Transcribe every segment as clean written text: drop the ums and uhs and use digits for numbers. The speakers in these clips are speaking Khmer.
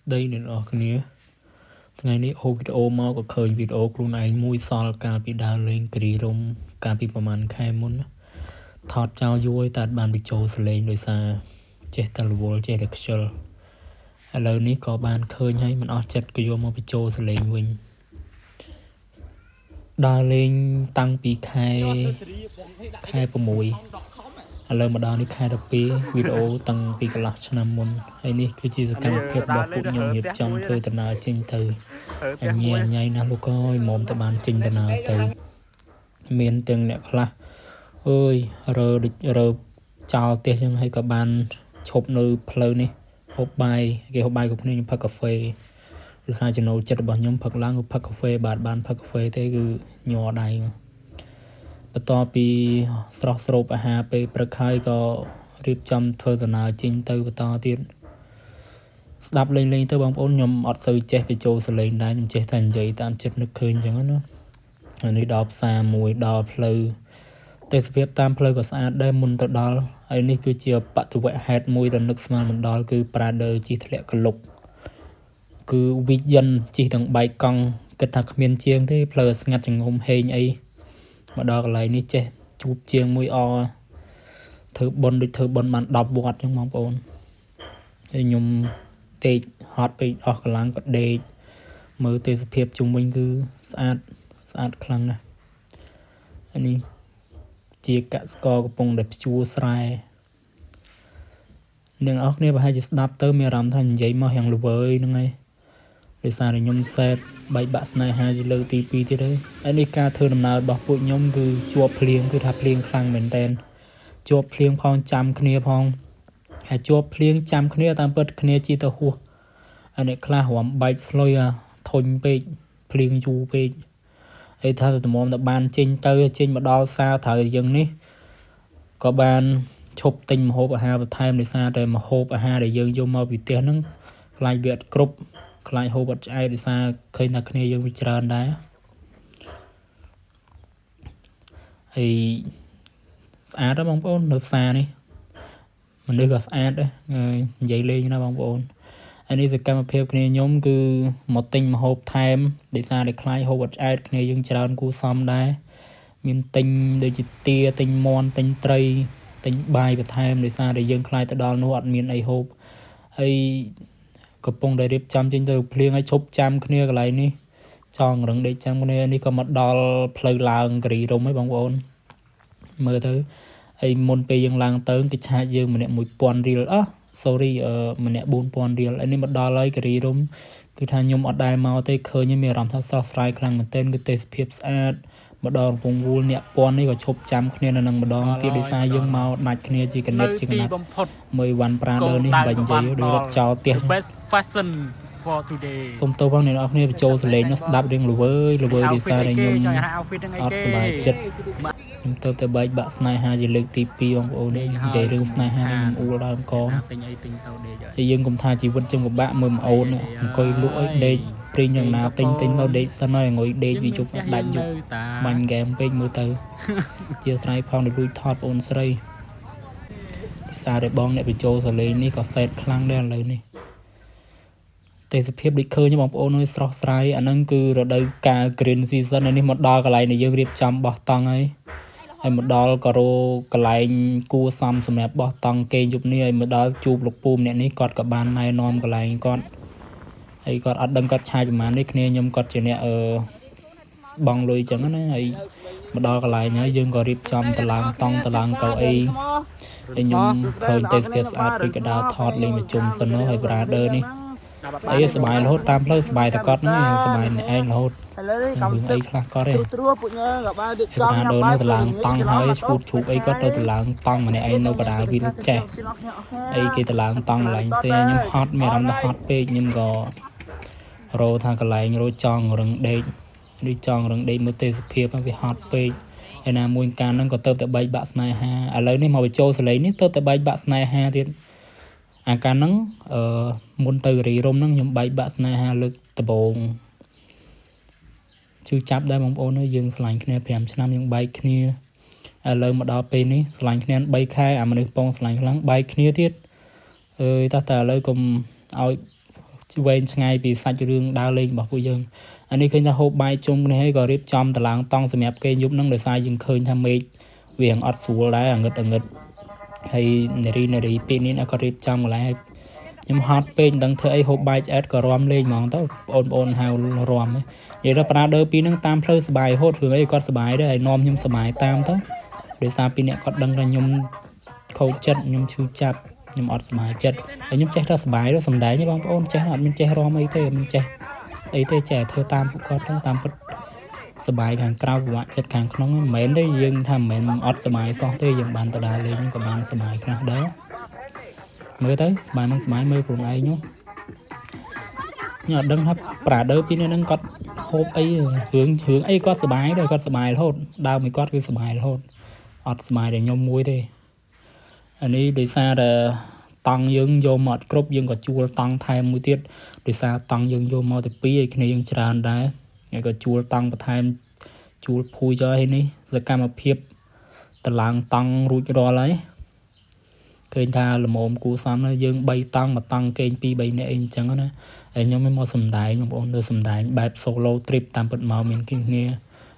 đây nên ở cái ngàyนี้អូវីដេអូមកក៏ឃើញវីដេអូខ្លួនឯងមួយសល់កាលពីដើរលេងគ្រីរំកាលពីប្រហែលខែមុនថតចោលយូរតែបានបញ្ចូលសលេងដោយសារចេះតែរវល់ចេះតែខ្ជិលឥឡូវនេះក៏បានឃើញហើយមិនអស់ចិត្តក៏យកមកបញ្ចូលសលេងវិញដើរលេងតាំងពីខែ6ឥឡូវមកដល់នេះខែ12វីដេអូតាំងពីកន្លះឆ្នាំមុនហើយនេះគឺជាសកម្មភាពរបស់ពួកខ្ញុំរៀបចំធ្វើដំណើរចេញទៅអញញ៉ៃណាស់លោកអើយមុំតែបានចេញដំណើរទៅមានទាំងអ្នកខ្លះអើយរើចោលផ្ទះចឹងហើយក៏បានឈប់នៅផ្លូវនេះហូបបាយគេហូបបាយគ្រប់គ្នាខ្ញុំផឹកកាហ្វេដោយសារចំណូលចិត្តរបស់ខ្ញុំផឹកឡើងគឺផឹកកាហ្វេបានផឹកកាហ្វេទេគឺញ័រដៃបន្ទាប់ពីស្រស់ស្រូបអាហារពេលព្រឹកហើយក៏រៀបចំធ្វើដំណើរចេញទៅបន្តទៀតស្ដាប់លេងទៅបងប្អូនខ្ញុំអត់សូវចេះបញ្ចូលសលេងដែរខ្ញុំចេះតែនិយាយតាមចិត្តនឹកឃើញអញ្ចឹងណានេះដល់ផ្សារមួយដល់ផ្លូវទេសភាពតាមផ្លូវក៏ស្អាតដែរមុនទៅដល់ហើយនេះគឺជាបតុវហេតុមួយដែលនឹកស្មានមិនដល់គឺ Prader ជិះធ្លាក់កលុកគឺវិយិនជិះទាំងបែកកង់គិតថាគ្មានជាងទេផ្លូវស្ងាត់ចងំហេងអីមកដល់កន្លែងនេះចេះជួបជាងមួយអធ្វើបុណ្យដូចធ្វើបុណ្យបាន10វត្តចឹងបងប្អូនហើយខ្ញុំដេកហត់ពេកអស់កម្លាំងក៏ដេកមើលទេសភាពជុំវិញគឺស្អាតខ្លាំងណាស់ហើយនេះជាកសិករកំពុងតែភ្ជួរស្រែអ្នកនរគ្នាប្រហែលជាស្ដាប់ទៅមានអារម្មណ៍ថានិយាយមកយ៉ាងល្វើយហ្នឹងហើយដោយសារតែខ្ញុំសេតបែកបាក់ស្នេហាជាលើកទី2ទៀតហើយនេះការធ្វើដំណើររបស់ពួកខ្ញុំគឺជាប់ភ្លៀងគឺថាភ្លៀងខ្លាំងមែនតើជាប់ភ្លៀងផងចាំគ្នាផងហើយជាប់ភ្លៀងចាំគ្នាតាមពិតគ្នាជីទៅហួសហើយអ្នកខ្លះរំបែកស្លុយធុញពេកភ្លៀងយូរពេកហើយថាតែមុំតែបានចេញមកដល់ផ្សារត្រូវយើងនេះក៏បានឈប់ទិញម្ហូបអាហារបន្ថែមដោយសារតែម្ហូបអាហារដែលយើងយកមកពីផ្ទះហ្នឹងខ្លាចវាអត់គ្រប់ខ្លាចហូបអត់ឆ្អែតដោយសារឃើញថាគ្នាយើងវាច្រើនដែរហើយស្អាតណាស់បងប្អូននៅផ្សារនេះមនុស្សក៏ស្អាតដែរនិយាយលេងណាបងប្អូនហើយនេះសកម្មភាពគ្នាខ្ញុំគឺមកទិញម្ហូបថែមដោយសារតែខ្លាចហូបអត់ឆ្អែតគ្នាយើងច្រើនគូសំដែរមានទិញដូចជាទាទិញមាន់ទិញត្រីទិញបាយបន្ថែមដោយសារតែយើងខ្លាចទៅដល់នោះអត់មានអីហូបហើយកំពុងតែរៀបចំចេញទៅភ្លៀងឲ្យឈប់ចាំគ្នាកន្លែងនេះចង់រឹងដេកចាំគ្នានេះក៏មកដល់ផ្លូវឡើងគិរីរំហើយបងប្អូនមើលទៅហើយមុនពេលយើងឡើងទៅគេឆាចយើងម្នាក់ 1000 រៀលម្នាក់ 4000 រៀលហើយនេះមកដល់ហើយគិរីរំគឺថាខ្ញុំអត់ដែរមកទេឃើញមានអារម្មណ៍ថាស្រស់ស្រាយខ្លាំងមែនទែនគឺទេសភាពស្អាតម្ដងកំពង់វូលអ្នកពាន់នេះក៏ឈប់ចាំគ្នានៅនឹងម្ដងទៀតដោយសារយើងមកដាច់គ្នាជាកណិតជាកណាត់មើលវ៉ាន់ប្រាដឺនេះបាញ់និយាយដោយរត់ចោលផ្ទះ best fashion for today សុំទោសបងអ្នកនរគ្នាបញ្ចូលសលេងនោះស្ដាប់រឿងល្វើយដោយសារតែខ្ញុំអត់សប្បាយចិត្តខ្ញុំទៅតែបែកបាក់ស្នេហាជាលើកទី2បងប្អូននេះនិយាយរឿងស្នេហានេះខ្ញុំអ៊ូលដើមកងហើយយើងកុំថាជីវិតចឹងពិបាកមើលម៉អូនអង្គុយលក់អីដេកព្រីងយ៉ាងណាទិញទៅដេកសិនហើយងុយដេកវាយប់ដាច់យប់បាញ់ហ្គេមពេកមើលទៅជាស្រ័យផងដែលរួចថតបងស្រីភាសាតែបងអ្នកបញ្ចូលសលេងនេះក៏សេតខ្លាំងដែរឥឡូវនេះទេសភាពដូចឃើញបងប្អូនអើយស្រស់ស្រាយអាហ្នឹងគឺរដូវកាល green season នេះមកដល់កន្លែងដែលយើងរៀបចំបោះតង់ហើយមកដល់ក៏រកន្លែងគួសមសម្រាប់បោះតង់គេយប់នេះហើយមកដល់ជួបលោកពូម្នាក់នេះគាត់ក៏បានណែនាំកន្លែងគាត់ហើយគាត់អត់ដឹងគាត់ឆាយប្រហែលនេះគ្នាខ្ញុំគាត់ជាអ្នកបងលុយចឹងណាហើយមកដល់កន្លែងហើយយើងក៏រៀបចំតឡាងតង់តឡាងកៅអីហើយខ្ញុំឃើញទេសភាពស្អាតពេកក៏ដើរថតលេងមកជុំសិននោះហើយ Prader នេះស្អីសบายរហូតតាមផ្លូវសบายតែគាត់ហ្នឹងសบายអ្នកឯងរហូតអីខ្លះគាត់ទេPrader នៅតឡាងតង់ហើយឈូបអីគាត់ទៅតឡាងតង់ម្នាក់ឯងនៅបដាវិលចេះអីគេតឡាងតង់កន្លែងផ្សេងខ្ញុំហត់មានអារម្មណ៍ថាហត់ពេកខ្ញុំក៏រោថាកន្លែងរោចង់រឹងដេកនេះចង់រឹងដេកមើលទេសភាពវាហត់ពេកហើយណាមួយកាលហ្នឹងក៏ទៅតែបែកបាក់ស្នេហាឥឡូវនេះមកបញ្ចូលសលេងនេះទៅតែបែកបាក់ស្នេហាទៀតអាកាលហ្នឹងមុនទៅរីរំហ្នឹងខ្ញុំបែកបាក់ស្នេហាលើកដំបូងជឿចាប់ដែរបងប្អូនអើយយើងឆ្លាញ់គ្នា5ឆ្នាំយើងបែកគ្នាឥឡូវមកដល់ពេលនេះឆ្លាញ់គ្នា3ខែអាមនុស្សពងឆ្លាញ់ខ្លាំងបែកគ្នាទៀតអើយតែឥឡូវកុំឲ្យ វែងឆ្ងាយពីសាច់រឿងដើរលេងរបស់ពួកយើងអានេះឃើញថាហូបបាយជុំគ្នាហើយក៏រៀបចំតឡាងតង់សម្រាប់គេយប់ហ្នឹងដោយសារយើងឃើញថាមេឃវាអត់ស្រួលដែរងឹតហើយនារីពីនេះក៏រៀបចំកន្លែងឲ្យខ្ញុំហត់ពេកមិនដឹងធ្វើអីហូបបាយឆ្អែតក៏រំលេងហ្មងទៅបងហៅរំនិយាយថាប្រាដឺពីហ្នឹងតាមផ្លូវសុបាយហូតរឿងអីគាត់សុបាយដែរហើយនាំខ្ញុំសុបាយតាមទៅដោយសារពីអ្នកគាត់ដឹងថាខ្ញុំខូចចិត្តខ្ញុំឈឺចាប់ខ្ញុំអត់សុបាយចិត្តហើយខ្ញុំចេះតែសុបាយទៅសំដែងទេបងប្អូនចេះអត់មានចេះរំអីទេមិនចេះស្អីទេចេះធ្វើតាមពួកគាត់ទៅតាមពិតសុបាយខាងក្រៅពិបាកចិត្តខាងក្នុងមិនមែនទេយើងថាមិនមែនអត់សុបាយសោះទេយើងបានទៅដើរលេងក៏បានសុបាយខ្លះដែរមើលទៅស្មាននឹងស្មានមើលខ្លួនឯងខ្ញុំអត់ដឹងថាប្រាដឺពីនេះនឹងគាត់ហូបអីរឿងអីគាត់សុបាយដែរគាត់សុបាយរហូតដើមឲ្យគាត់គឺសុបាយរហូតអត់សុបាយតែខ្ញុំមួយទេអានេះដោយសារតែតង់យើងយកមកអត់គ្រប់យើងក៏ជួលតង់ថែមមួយទៀតដោយសារតង់យើងយកមកទៅ2ឲ្យគ្នាយើងច្រើនដែរហើយក៏ជួលតង់បន្ថែមជួលភួយចុះឲ្យនេះសកម្មភាពតឡើងតង់រួចរាល់ហើយឃើញថាល្មមគូសំណាយើង3តង់មួយតង់គេង2 3នាក់អីអញ្ចឹងណាហើយខ្ញុំមិនមកសំដែងបងប្អូនទៅសំដែងបែប solo trip តាមពិតមកមានគ្នា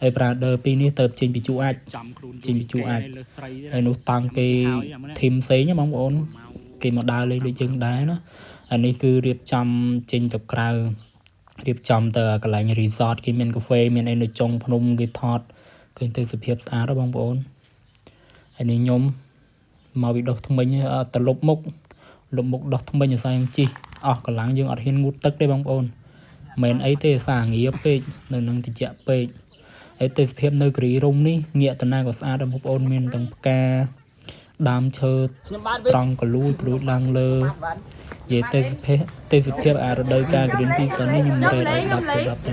ហើយប្រាដឺពីនេះទៅចេញពីជួអាចចេញពីជួអាចហើយនោះតង់គេធីមផ្សេងបងប្អូនគេមកដើរលេងដូចយើងដែរណាអានេះគឺរៀបចំចេញទៅក្រៅរៀបចំទៅកន្លែង resort គេមានកាហ្វេមានអីនៅចុងភ្នំគេថតឃើញទៅសភាពស្អាតបងប្អូនហើយនេះខ្ញុំមកវិដោះថ្មិញទៅលុបមុខដោះថ្មិញឲ្យស្អែងជីអស់កម្លាំងយើងអត់ហ៊ានងូតទឹកទេបងប្អូនមិនអីទេសារងាពេកនៅនឹងតិចពេកហើយទេសភាពនៅគ្រីរុំនេះងាកតាណាក៏ស្អាតដែរបងប្អូនមានទាំងផ្កាដើមឈើត្រង់កលួយព្រួយឡើងលើនិយាយទេសភាពអារដូវកាល green season នេះខ្ញុំរេតឲ្យ10 ទៅ 10ទៅ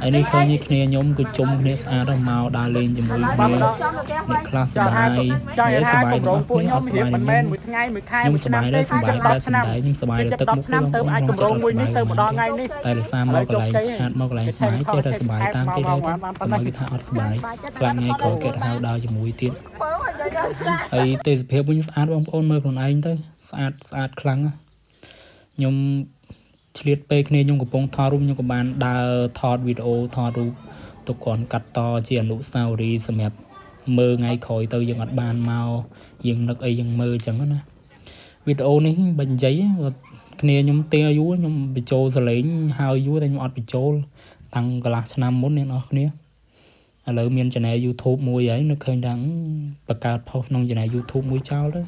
ហើយនេះឃើញគ្នាខ្ញុំគឺជុំគ្នាស្អាតមកដើរលេងជាមួយគ្នាអ្នកខ្លះសប្បាយនិយាយសប្បាយរបស់ខ្ញុំអត់សប្បាយមិនមែនមួយថ្ងៃមួយខែមួយឆ្នាំទេសប្បាយដែរសម្ដែងខ្ញុំសប្បាយទឹកមុខខ្ញុំទៅអាចកម្រងមួយនេះទៅម្ដងថ្ងៃនេះតែរសាមកកន្លែងស្អាតមកកន្លែងស្បាយចេះតែសប្បាយតាមគេដែរតែមកគេថាអត់សប្បាយខ្លាំងថ្ងៃក្រោយគេហៅដើរជាមួយទៀតហើយទេសភាពវិញស្អាតបងប្អូនមើលខ្លួនឯងទៅស្អាតខ្លាំងខ្ញុំឆ្លៀតពេលគ្នាខ្ញុំកំពុងថតរូបខ្ញុំក៏បានដើរថតវីដេអូថតរូបទុកគ្រាន់កាត់តជាអនុស្សាវរីយ៍សម្រាប់មើលថ្ងៃក្រោយទៅយើងអត់បានមកយើងនឹកអីយើងមើលអញ្ចឹងណាវីដេអូនេះបើនិយាយគ្នាខ្ញុំទៀងយូរខ្ញុំបញ្ចូលសលេងហើយយូរតែខ្ញុំអត់បញ្ចូលតាំងកន្លះឆ្នាំមុនអ្នកនរគ្នាឥឡូវមាន channel YouTube មួយហើយនឹកឃើញថាបង្កើត post ក្នុង channel YouTube មួយចោលទៅ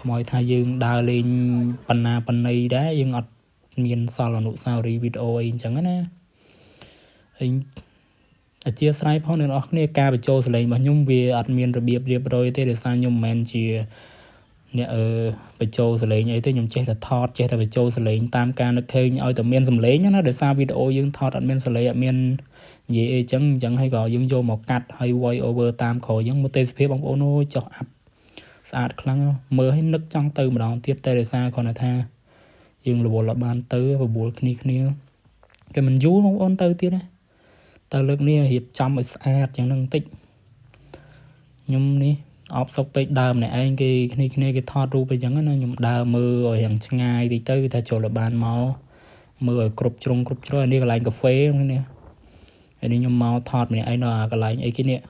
ខ្មោចថាយើងដើរលេងបណ្ណីដែរយើងអត់មានសល់អនុស្សាវរីយ៍វីដេអូអីអញ្ចឹងណាហើយអធិស្ឋានផងអ្នកនរគ្នាការបញ្ចូលសលេងរបស់ខ្ញុំវាអត់មានរបៀបរៀបរយទេដោយសារខ្ញុំមិនមែនជាអ្នកបញ្ចូលសលេងអីទេខ្ញុំចេះតែថតចេះតែបញ្ចូលសលេងតាមការនឹកឃើញឲ្យតែមានសំឡេងណាដោយសារវីដេអូយើងថតអត់មានសលេងអត់មាននិយាយអីអញ្ចឹងហើយក៏យើងយកមកកាត់ហើយ voice over តាមក្រោយអញ្ចឹងមកទេសភាពបងប្អូនអូចុះអាប់ស្អាតខ្លាំងមើលឲ្យនឹកចង់ទៅម្ដងទៀតតែដោយសារគាត់ថាយើងរវល់អត់បានទៅបបួលគ្នាគេមិនយូរបងប្អូនទៅទៀតណាតែលើកនេះរៀបចំឲ្យស្អាតយ៉ាងហ្នឹងបន្តិចខ្ញុំនេះអបសុកពេកដើមម្នាក់ឯងគេគ្នាគេថតរូបអីចឹងណាខ្ញុំដើរមើលឲ្យយ៉ាងឆ្ងាយតិចទៅថាចូលបានមកមើលឲ្យគ្រប់ជ្រុងគ្រប់ជ្រោយនេះកន្លែងកាហ្វេនេះហើយនេះខ្ញុំមកថតម្នាក់ឯងនៅកន្លែងអីគេនេះ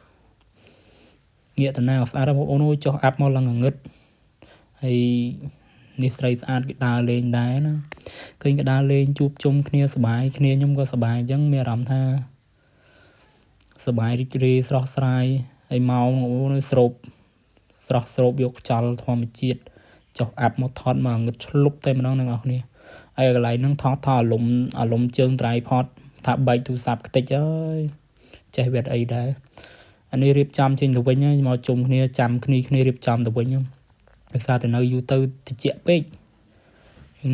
ងាកតាណាស្អាតបងប្អូនចុះអាប់មកឡើងងឹតហើយនេះស្រីស្អាតគេដើរលេងដែរណាឃើញគេដើរលេងជួបជុំគ្នាសប្បាយគ្នាខ្ញុំក៏សប្បាយអញ្ចឹងមានអារម្មណ៍ថាសប្បាយរីករាយស្រស់ស្រាយហើយមកអូនស្រោបយកខ្យល់ធម្មជាតិចុះអាប់មកថតមកងឹតឆ្លុបតែម្ដងអ្នកនរគ្នាហើយកន្លែងហ្នឹងថតអារម្មណ៍ជើង tripod ថាបែកទូរស័ព្ទខ្ទេចអើយចេះវាអីដែរអានេះរៀបចំចេញទៅវិញមកជុំគ្នាចាំគ្នារៀបចំទៅវិញដោយសារតែនៅយូរទៅតិចពេក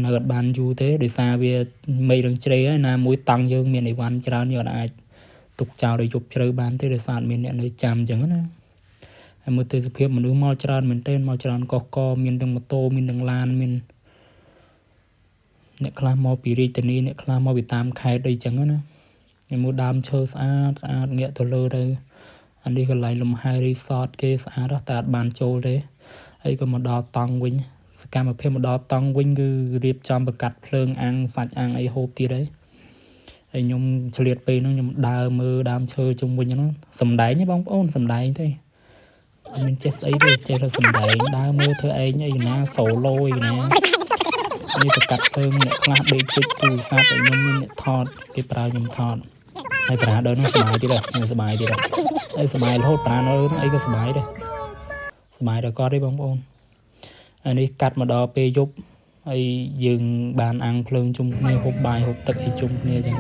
នៅអត់បានយូរទេដោយសារវាមេរឹងជ្រេហើយណាមួយតង់យើងមានអីវ៉ាន់ច្រើនយើងអត់អាចទុកចោលឲ្យយប់ជ្រៅបានទេដោយសារអត់មានអ្នកនៅចាំអញ្ចឹងណាហើយមើលទេសភាពមនុស្សមកច្រើនមែនទែនមកច្រើនកកមានទាំងម៉ូតូមានទាំងឡានមានអ្នកខ្លះមកពីរាជធានីអ្នកខ្លះមកពីតាមខេត្តអីចឹងណាខ្ញុំមើលដើមឈើស្អាតងាកទៅលើទៅអានេះកន្លែងលំហែ resort គេស្អាតតែអត់បានចូលទេហើយក៏មកដល់តង់វិញ សកម្មភាពមកដល់តង់វិញគឺរៀបចំប្រកាត់ភ្លើងអាំងសាច់អាំងអីហូបទៀតហើយខ្ញុំឆ្លៀតពេលហ្នឹងខ្ញុំដើរមើលដើមឈើជុំវិញហ្នឹងសំដែងទេបងប្អូនសំដែងទេអត់មានចេះស្អីទេចេះតែសំដែងដើរមើលធ្វើឯងអីណាសូឡូអីណានេះប្រកាត់ភ្លើងអ្នកខ្លះដេកជិតទូរស័ព្ទឲ្យខ្ញុំមានអ្នកថតគេប្រើខ្ញុំថតហើយប្រាដល់នោះសុបាយទៀតហ្នឹងសុបាយទៀតហើយសុបាយរហូតប្រានៅអីក៏សុបាយដែរសុបាយដល់គាត់ទេបងប្អូនអានេះកាត់មកដល់ពេលយប់ហើយយើងបានអាំងភ្លើងជុំគ្នាហូបបាយហូបទឹកអីជុំគ្នាអញ្ចឹង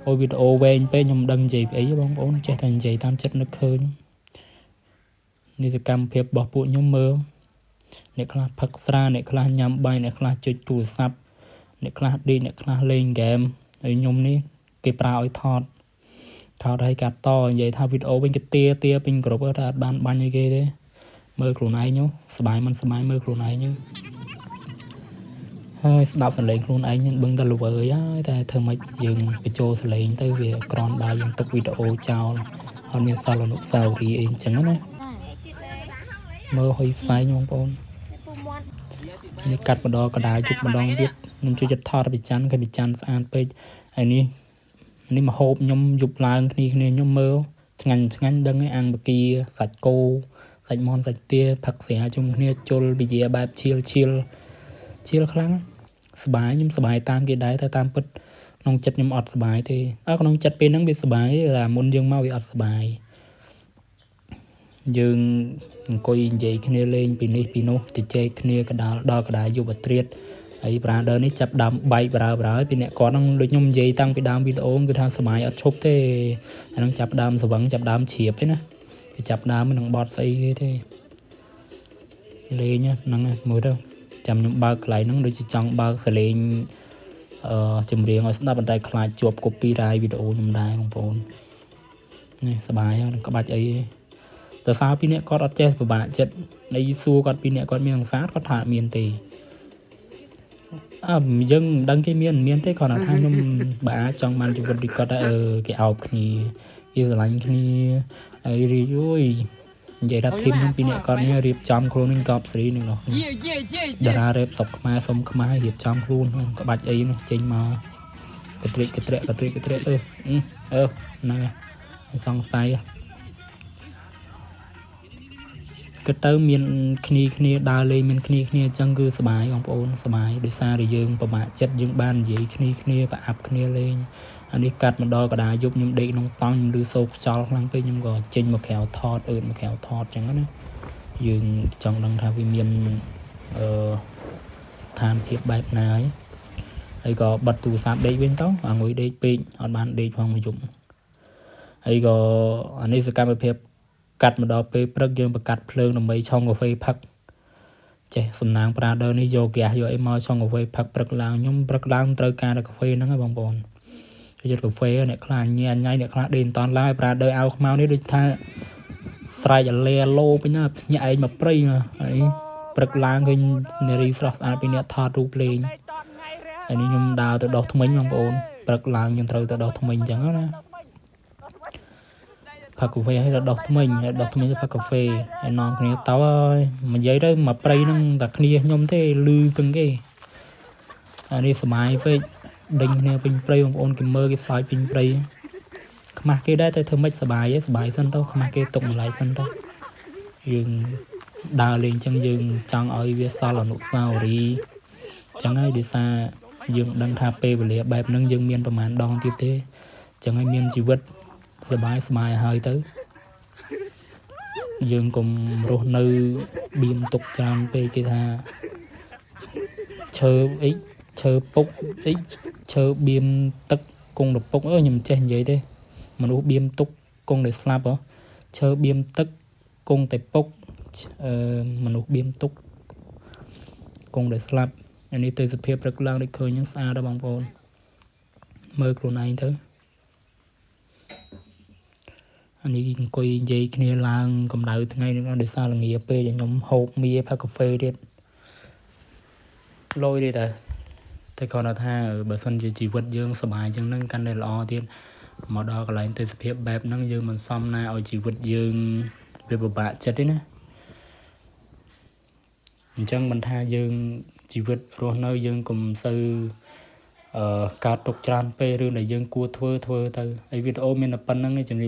អូវីដេអូវែងពេកខ្ញុំដឹងនិយាយអីបងប្អូនចេះតែនិយាយតាមចិត្តនឹកឃើញនេះសកម្មភាពរបស់ពួកខ្ញុំមើលអ្នកខ្លះផឹកស្រាអ្នកខ្លះញ៉ាំបាយអ្នកខ្លះចុចទូរស័ព្ទអ្នកខ្លះដេកអ្នកខ្លះលេងហ្គេមហើយខ្ញុំនេះគេប្រើឲ្យថតឲ្យកាត់តនិយាយថាវីដេអូវិញគេទាពេញគ្រប់តែអត់បានបាញ់ឲ្យគេទេមើលខ្លួនឯងសបាយមិនសបាយមើលខ្លួនឯងហើយស្ដាប់សលេងខ្លួនឯងបឹងតែល្វើយហើយតែធ្វើម៉េចយើងបញ្ចូលសលេងទៅវាក្រនបាយយើងទុកវីដេអូចោលអត់មានសល់អនុស្សាវរីយ៍អីអញ្ចឹងណាមើលហុយផ្សាយបងប្អូននេះកាត់ម្ដងកដាយប់ម្ដងទៀតខ្ញុំជួយចិត្តថតពីច័ន្ទគេពីច័ន្ទស្អាតពេកហើយនេះមកហូបខ្ញុំយប់ឡើងគ្នាខ្ញុំមើលឆ្ងាញ់ដឹងឯអាំងបកាសាច់គោសាច់មាន់សាច់ទាផឹកស្រាជុំគ្នាជុលវិជាបែបឈៀលខ្លាំងសบายខ្ញុំសบายតាមគេដែរតែតាមពិតក្នុងចិត្តខ្ញុំអត់សบายទេក្នុងចិត្តពេលហ្នឹងវាសบายតែមុនយើងមកវាអត់សบายយើងអង្គុយនិយាយគ្នាលេងពីនេះពីនោះទៅជែកគ្នាកដាលយុវត្រៀតហើយប្រាដឺនេះចាប់ដើមបែកប្រើហើយពីអ្នកគាត់ហ្នឹងដូចខ្ញុំនិយាយតាំងពីដើមវីដេអូគឺថាសบายអត់ឈប់ទេអាហ្នឹងចាប់ដើមស្វឹងចាប់ដើមជ្រាបទេណាគេចាប់ដើមមិននឹងបត់ស្អីទេលេងហ្នឹងមើលទៅចាំខ្ញុំបើកកន្លែងហ្នឹងដូចជាចង់បើកសលេងចម្រៀងឲ្យស្ដាប់បន្តែខ្លាចជាប់ copyright វីដេអូខ្ញុំដែរបងប្អូននេះសบายហ្នឹងក្បាច់អីតែសារពីអ្នកគាត់អត់ចេះពិបាកចិត្តនៃសួរគាត់ពីអ្នកគាត់មានអង្សារគាត់ថាមានទេយើងមិនដឹងគេមានទេគ្រាន់តែថាខ្ញុំបើអាចចង់បានជីវិតរីគាត់ដែរគេអោបគ្នាគេស្រឡាញ់គ្នាហើយរីយយនិយាយថាធីមខ្ញុំពីអ្នកគាត់នេះរៀបចំខ្លួននឹងកប់ស្រីនឹងនោះតារារ៉េបស្រុកខ្មែរសុំខ្មែររៀបចំខ្លួនក្បាច់អីនោះចេញមកកត្រិកហ្នឹងសង្ស័យក៏ទៅមានគ្នាដើរលេងមានគ្នាអញ្ចឹងគឺសុបាយបងប្អូនសុបាយដោយសារតែយើងពិបាកចិត្តយើងបាននិយាយគ្នាប្រអាប់គ្នាលេងអានេះកាត់មកដល់កដាយប់ខ្ញុំដេកក្នុងតង់ខ្ញុំឮសូរខ្យល់ខ្លាំងពេកខ្ញុំក៏ចេញមកក្រៅថតអញ្ចឹងណាយើងចង់ដឹងថាវាមានស្ថានភាពបែបណាហើយក៏បិទទូរស័ព្ទដេកវិញទៅអង្គុយដេកពេកអត់បានដេកផងមួយយប់ហើយក៏អានេះសកម្មភាពកាត់មកដល់ពេលព្រឹកយើងបកាត់ភ្លើងដើម្បីឆុងកាហ្វេផឹកចេះសំណាងប្រាដឺនេះយកហ្គាសយកអីមកឆុងកាហ្វេផឹកព្រឹកឡើងខ្ញុំព្រឹកឡើងត្រូវការតែកាហ្វេហ្នឹងហើយបងប្អូនយកកាហ្វេអ្នកខ្លះញ៉ៃអ្នកខ្លះដេកមិនតាន់ឡើងប្រាដឺអាវខ្មៅនេះដូចថាស្រែកអលេឡូពេញណាភ្ញាក់ឯងមកព្រៃហើយព្រឹកឡើងឃើញនារីស្រស់ស្អាតពីអ្នកថតរូបលេងហើយនេះខ្ញុំដើរទៅដោះធ្មេញបងប្អូនព្រឹកឡើងខ្ញុំត្រូវទៅដោះធ្មេញអញ្ចឹងណាផឹកកាហ្វេឲ្យដោះធ្មេញទៅផឹកកាហ្វេហើយនាំគ្នាទៅហើយនិយាយទៅមកព្រៃហ្នឹងតែគ្នាខ្ញុំទេលឺទាំងគេអានេះសម័យពេកដេញគ្នាពេញព្រៃបងប្អូនគេមើលគេសើចពេញព្រៃខ្មាស់គេដែរតែធ្វើម៉េចសบายសិនទៅខ្មាស់គេទុកម្លាយសិនទៅយើងដើរលេងអញ្ចឹងយើងចង់ឲ្យវាសល់អនុស្សាវរីយ៍អញ្ចឹងហើយដោយសារយើងដឹងថាពេលវេលាបែបហ្នឹងយើងមានប្រហែលដងទៀតទេអញ្ចឹងហើយមានជីវិតសบายហើយទៅយើងកុំរស់នៅបៀមទុកច្រើនពេកគេថាឈើពុកអីឈើបៀមទឹកគង់ទៅពុកខ្ញុំមិនចេះនិយាយទេមនុស្សបៀមទុកគង់តែស្លាប់ឈើបៀមទឹកគង់តែពុកមនុស្សបៀមទុកគង់តែស្លាប់អានេះទៅសភាពព្រឹកឡើងដូចឃើញហ្នឹងស្អាតដល់បងប្អូនមើលខ្លួនឯងទៅអានេះអង្គុយនិយាយគ្នាឡើងកម្ដៅថ្ងៃនេះដោយសារល្ងាពេកខ្ញុំហូបមីផឹកកាហ្វេទៀតលយទៀតតែគាត់ថាបើសិនជាជីវិតយើងសុបាយជាងហ្នឹងកាន់តែល្អទៀតមកដល់កន្លែងទេសភាពបែបហ្នឹងយើងមិនសមណាឲ្យជីវិតយើងវាពិបាកចិត្តទេណា អញ្ចឹងមិនថាយើងជីវិតរស់នៅយើងកុំសូវការទុកច្រើនពេករឿងដែលយើងគួរធ្វើទៅហើយវីដេអូមានតែប៉ុណ្្នឹងឯងជំរាប